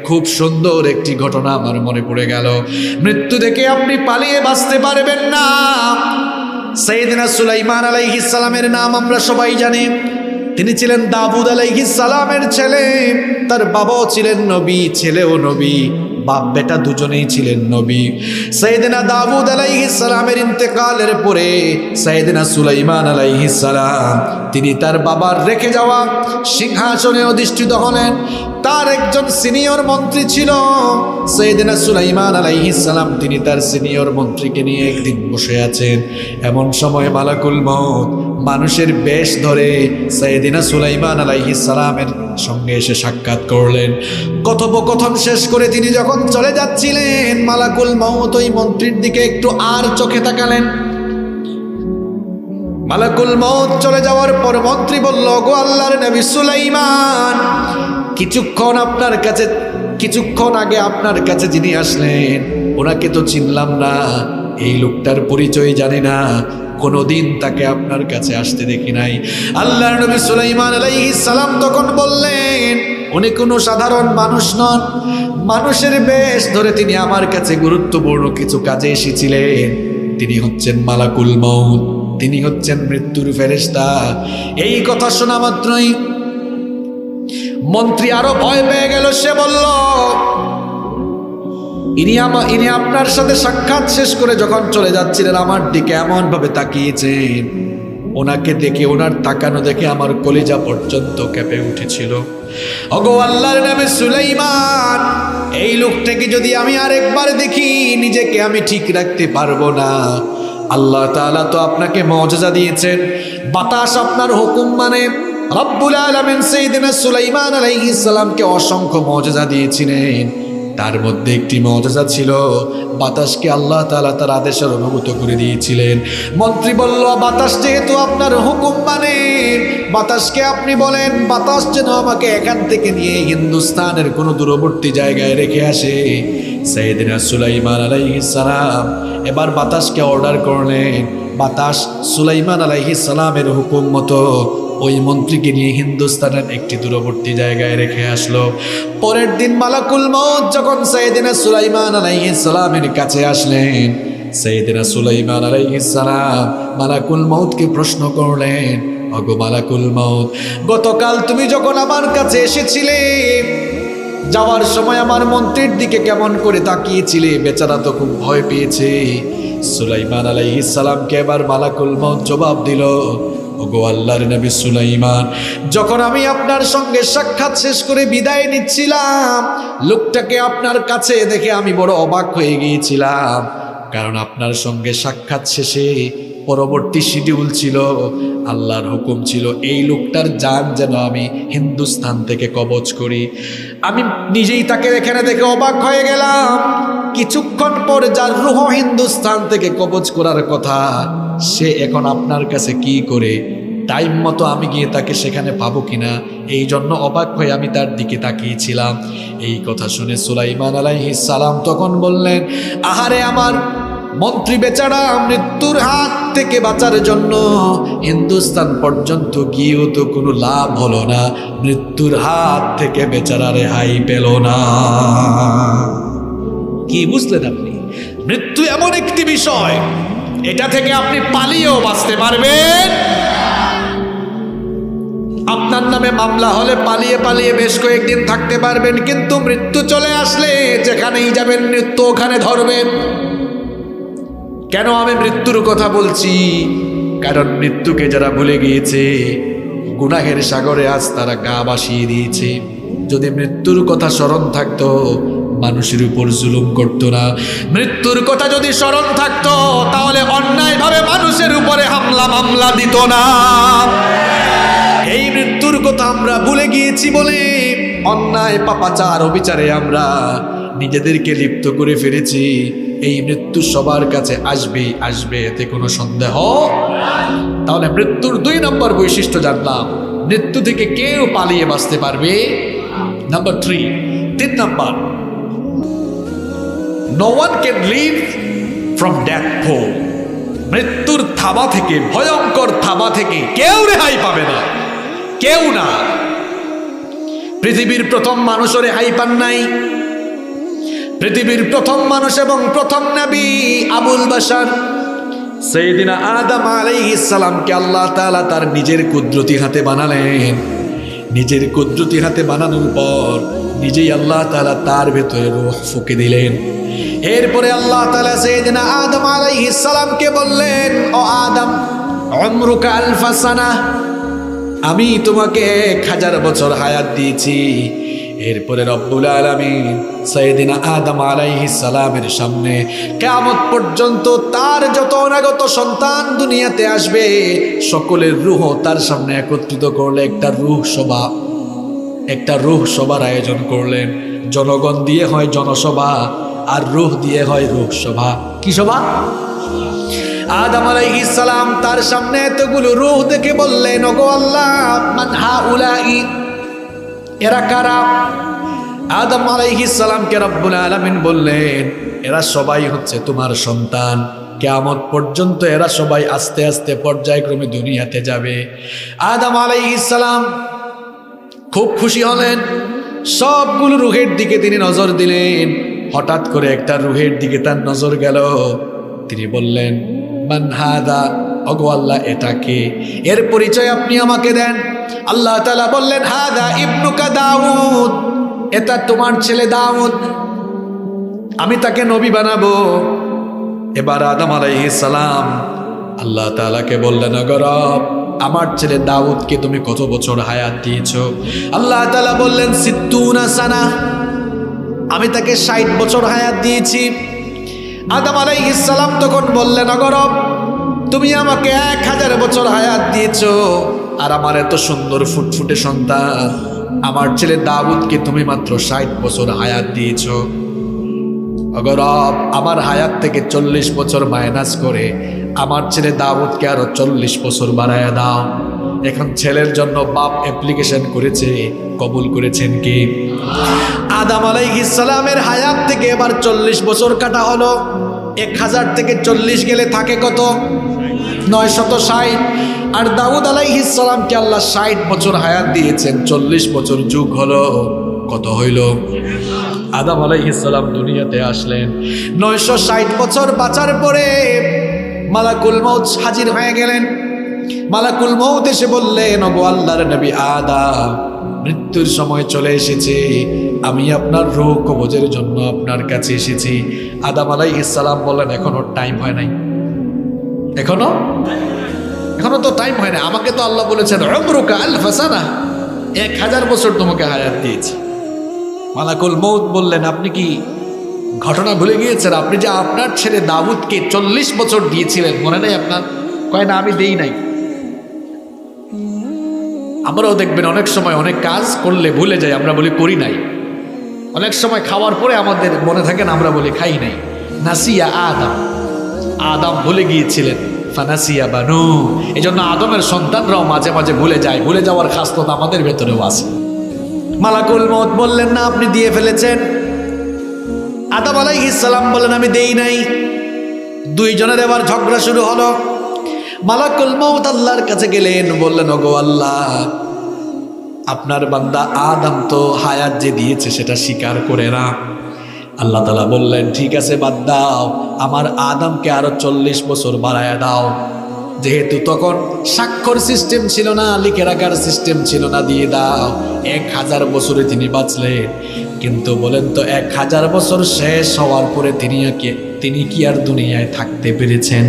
খুব সুন্দর একটি ঘটনা আমার মনে পড়ে গেল। মৃত্যু থেকে আপনি পালিয়ে বাঁচতে পারবেন না। সাইয়েদনা সুলাইমান আলাইহিস সালামের নাম আমরা সবাই জানি। তিনি ছিলেন দাউদ আলাইহিস সালামের ছেলে। তার বাবাও ছিলেন নবী, ছেলেও নবী, বাপ বেটা দুজনেই ছিলেন নবী। সাইয়েদনা দাউদ আলাইহিস সালামের ইন্তেকালের পরে সাইয়েদনা সুলাইমান আলাইহিস সালাম তিনি তার বাবার রেখে যাওয়া সিংহাসনে অধিষ্ঠিত হলেন। তার একজন সিনিয়র মন্ত্রী ছিল সাইয়েদনা সুলাইমান আলাইহিস সালাম। তিনি তার সিনিয়র মন্ত্রীকে নিয়ে একদিন বসে আছেন। এমন সময় মালাকুল মউত মানুষের বেশ ধরে সাইয়েদনা সুলাইমান আলাইহিস সালামের সঙ্গে এসে সাক্ষাৎ করলেন। কথোপকথন শেষ করে তিনি যখন চলে যাচ্ছিলেন, মালাকুল মউত ওই মন্ত্রীর দিকে একটু আর চোখে তাকালেন। মালাকুল মউত চলে যাওয়ার পর মন্ত্রী বলল, গো আল্লাহর নবী সুলাইমান, কিছুক্ষণ আগে আপনার কাছে যিনি আসলেন ওনাকে তো চিনলাম না, এই লোকটার পরিচয় জানি না, কোনোদিন তাকে আপনার কাছে আসতে দেখি নাই। আল্লাহর নবী সুলাইমান আলাইহিস সালাম তখন বললেন, উনি কোনো সাধারণ মানুষ নন, মানুষের বেশ ধরে তিনি আমার কাছে গুরুত্বপূর্ণ কিছু কাজে এসেছিলেন। তিনি হচ্ছেন মালাকুল মউত, তিনি হচ্ছেন মৃত্যুর ফেরেশতা। এই কথা শোনা মাত্রই মন্ত্রী আরো ভয় পেয়ে গেল। সে বলল, ইনি আপনার সাথে সাক্ষাৎ শেষ করে যখন চলে যাচ্ছিলেন আমার দিকে এমন ভাবে তাকিয়েছেন, ওনাকে দেখে, ওনার তাকানো দেখে আমার কলিজা পর্যন্ত কেঁপে উঠেছিল। ওগো আল্লাহর নবী সুলাইমান, এই লোকটাকে যদি আমি আরেকবার দেখি নিজেকে আমি ঠিক রাখতে পারবো না। আল্লাহ তাআলা তো আপনাকে মুআজিজা দিয়েছেন, বাতাস আপনার হুকুম মানে। রব্বুল আলামিন সাইয়েদনা সুলাইমান আলাইহিস সালামকে অসংখ্য মুআজিজা দিয়েছিলেন। তার মধ্যে একটি মুআজিজা ছিল বাতাসকে আল্লাহ তাআলা তার আদেশের অনুভূত করে দিয়েছিলেন। মন্ত্রী বলল, বাতাস যেহেতু আপনার হুকুম মানে, বাতাসকে আপনি বলেন বাতাস যেন আমাকে এখান থেকে নিয়ে হিন্দুস্তানের কোনো দূরবর্তী জায়গায় রেখে আসে। সাইয়েদনা সুলাইমান আলাইহিস সালাম এবার বাতাসকে অর্ডার করলেন। বাতাস সুলাইমান আলাইহিস সালামের হুকুম মতো ওই মন্ত্রীকে নিয়ে হিন্দুস্তানের একটি দূরবর্তী জায়গায় রেখে আসলো। পরের দিন মালাকুল মউত যখন সাইয়েদনা সুলাইমান আলাইহিস সালামের কাছে আসলেন, সাইয়েদনা সুলাইমান আলাইহিস সালাম মালাকুল মউতকে প্রশ্ন করলেন, ওগো মালাকুল মউত, গতকাল তুমি যখন আমার কাছে এসেছিলে, যাওয়ার সময় আমার মন্ত্রীর দিকে কেমন করে তাকিয়েছিলে, বেচারা তো খুব ভয় পেয়েছে। সুলাইমান আলাইহিস সালামকে এবার মালাকুল মউত জবাব দিল, ওগো আল্লাহর নবী সুলাইমান, যখন আমি আপনার সঙ্গে সাক্ষাৎ শেষ করে বিদায় নিচ্ছিলাম, লোকটাকে আপনার কাছে দেখে আমি বড় অবাক হয়ে গিয়েছিলাম। কারণ আপনার সঙ্গে সাক্ষাৎ শেষে পরবর্তী শিডিউল ছিল, আল্লাহর হুকুম ছিল এই লোকটার জান যেন আমি হিন্দুস্তান থেকে কবজ করি। আমি নিজেই তাকে এখানে দেখে অবাক হয়ে গেলাম। কিছুক্ষণ পর যার রূহ হিন্দুস্তান থেকে কবজ করার কথা, সে এখন আপনার কাছে কি করে, টাইম মতো আমি গিয়ে তাকে সেখানে পাবো কিনা, এই জন্য অবাক হয়ে আমি তার দিকে তাকিয়েছিলাম। এই কথা শুনে সুলাইমান আলাইহিস সালাম তখন বললেন, আহারে আমার মন্ত্রী বেচারা মৃত্যুর হাত থেকে বাঁচার জন্য হিন্দুস্তান পর্যন্ত গিয়েও তো কোনো লাভ হলো না, মৃত্যুর হাত থেকে বেচারা রেহাই পেল না। কি বুঝলেন আপনি? মৃত্যু এমন একটি বিষয়, এটা থেকে আপনি পালিয়েও বাঁচতে পারবেন। আপনার নামে মামলা হলে পালিয়ে পালিয়ে বেশ কয়েকদিন থাকতে পারবেন, কিন্তু মৃত্যু চলে আসলে যেখানেই যাবেন মৃত্যু ওখানে ধরবেন। কেন আমি মৃত্যুর কথা বলছি? কারণ মৃত্যুকে যারা ভুলে গিয়েছে, গুনাহের সাগরে আজ তারা গা ভাসিয়ে দিয়েছে। যদি মৃত্যুর কথা স্মরণ থাকতো, মানুষের উপর জুলুম করতো না। মৃত্যুর কথা যদি স্মরণ থাকতো, তাহলে অন্যায়ভাবে মানুষের উপরে হামলা মামলা দিত না। এই মৃত্যুর কথা আমরা ভুলে গিয়েছি বলে অন্যায় পাপাচার অবিচারে আমরা নিজেদেরকে লিপ্ত করে ফেলেছি। এই মৃত্যু সবার কাছে আসবেই আসবে, এতে কোনো সন্দেহ। তাহলে মৃত্যুর 2 নম্বর বৈশিষ্ট্য জানলাম, মৃত্যু থেকে কেউ পালিয়ে বাঁচতে পারবে। Number 3 number, no one can live from death pool। মৃত্যুর থাবা থেকে, ভয়ঙ্কর থাবা থেকে কেউ রেহাই পাবে না, কেউ না। পৃথিবীর প্রথম মানুষও রেহাই পান নাই। পৃথিবীর প্রথম মানুষ এবং প্রথম নবী আবুল বাশার সাইয়েদিনা আদম আলাইহিস সালামকে আল্লাহ তাআলা তার নিজের কুদরতি হাতে বানালেন। নিজের কুদরতি হাতে বানানোর পর নিজেই আল্লাহ তাআলা তার ভেতরে রূহ ফুঁকে দিলেন। এরপরে আল্লাহ তাআলা সাইয়েদিনা আদম আলাইহিস সালামকে বললেন, ও আদম, উমরুকা আলফা সানা, আমি তোমাকে 1000 বছর হায়াত দিয়েছি। এরপরে রব্বুল আলামিন সাইয়েদিনা আদম আলাইহিস সালামের সামনে কিয়ামত পর্যন্ত তার যত অনাগত সন্তান দুনিয়াতে আসবে সকলের রূহ তার সামনে একত্রিত করলে একটা রূহ সভার আয়োজন করলেন। জনগণ দিয়ে হয় জনসভা, আর রূহ দিয়ে হয় রূহ সভা। কি সভা? আদম আলাইহিস সালাম তার সামনে এতগুলো রূহ দেখে বললেন, ওগো আল্লাহ, মান হাউলাই, এরা কারা? আদম আলাইহিস সালামকে রব্বুল আলামিন বললেন, এরা সবাই হচ্ছে তোমার সন্তান। কিয়ামত পর্যন্ত এরা সবাই আস্তে আস্তে পর্যায়ক্রমে দুনিয়াতে যাবে। আদম আলাইহিস সালাম খুব খুশি হলেন। সবগুলো রূহের দিকে তিনি নজর দিলেন। হঠাৎ করে একটা রূহের দিকে তার নজর গেল। তিনি বললেন, মান হাদা, ওগো আল্লাহ, এটা কে? এর পরিচয় আপনি আমাকে দেন। আল্লাহ তাআলা বললেন, হাদা ইবনুকা দাউদ, এটা তোমার ছেলে দাউদ, আমি তাকে নবী বানাবো। এবার আদম আলাইহিস সালাম আল্লাহ তাআলাকে বললেন, ওগো রব, আমার ছেলে দাউদকে তুমি কত বছর হায়াত দিয়েছো? আল্লাহ তাআলা বললেন, 60 সানা, আমি তাকে 60 বছর হায়াত দিয়েছি। আদম আলাইহিস সালাম তখন বললেন, ওগো রব, তুমি আমাকে 1000 বছর হায়াত দিয়েছো, আর আমার এত সুন্দর ফুটফুটে সন্তান আমার ছেলে দাউদকে তুমি মাত্র 60 বছর হায়াত দিয়েছো। ওগো রব, আমার হায়াত থেকে 40 বছর মাইনাস করে আমার ছেলে দাউদকে আরো 40 বছর বাড়ায়া দাও। এখন ছেলের জন্য বাপ অ্যাপ্লিকেশন করেছে, কবুল করেছেন কি? আদম আলাইহিস সালামের হায়াত থেকে এবার 40 বছর কাটা হলো। 1000 থেকে 40 গেলে থাকে কত? 960। আর দাউদ আলাইহিস সালামকে আল্লাহ 60 বছর হায়াত দিয়েছেন। 40 বছর যুগ হলো, কত হইল? আদম আলাইহিস সালাম দুনিয়াতে আসলেন। 960 বছর বাঁচার পরে মালাকুল মউত হাজির হয়ে গেলেন। মালাকুল মউত এসে বললেন, ওগো আল্লাহর নবী আদম, মৃত্যুর সময় চলে এসেছে, আমি আপনার রূহ কবজের জন্য আপনার কাছে এসেছি। আদম আলাইহিস সালাম বললেন, এখনো টাইম হয় নাই, এখনো তো টাইম হয় না। আমাকে তো আল্লাহ বলেছেন, উমরুকা আলফা সানা, 1000 বছর তোমাকে হায়াত দিয়েছি। মালাকুল মউত বললেন, আপনি কি ঘটনা ভুলে গিয়েছেন? আপনি যে আপনার ছেলে দাউদকে 40 বছর দিয়েছিলেন, মনে নেই আপনার? কয় না, আমি দেই নাই। আমরাও দেখবেন অনেক সময় অনেক কাজ করলে ভুলে যাই, আমরা বলি করি নাই। অনেক সময় খাওয়ার পরে আমাদের মনে থাকে না, আমরা বলি খাই নাই। নাসিয়া আদম, আদম ভুলে গিয়েছিলেন। ফানাসিয়া বানু, এই জন্য আদমের সন্তানরাও মাঝে মাঝে ভুলে যায়। ভুলে যাওয়ার খাসলত আমাদের ভেতরেও আছে। মালাকুল মউত বললেন, না, আপনি দিয়ে ফেলেছেন। আদম আলাইহিস সালাম বললেন, আমি দেই নাই। দুইজনের এবার ঝগড়া শুরু হলো। মালাকুল মউত আল্লাহর কাছে গেলেন, বললেন, ওগো আল্লাহ, আপনার বান্দা আদম তো হায়াত যে দিয়েছে সেটা স্বীকার করে না। আল্লাহ তাআলা বললেন, ঠিক আছে, বাদ দাও, আমার আদমকে আরো 40 বছর বাড়ায়া দাও। যেহেতু তখন স্বাক্ষর সিস্টেম ছিল না, লিখে রাখার সিস্টেম ছিল না, দিয়ে দাও। 1000 বছরে তিনি বাঁচলেন। কিন্তু বলেন তো, 1000 বছর শেষ হওয়ার পরে তিনি কি আর দুনিয়ায় থাকতে পেরেছেন?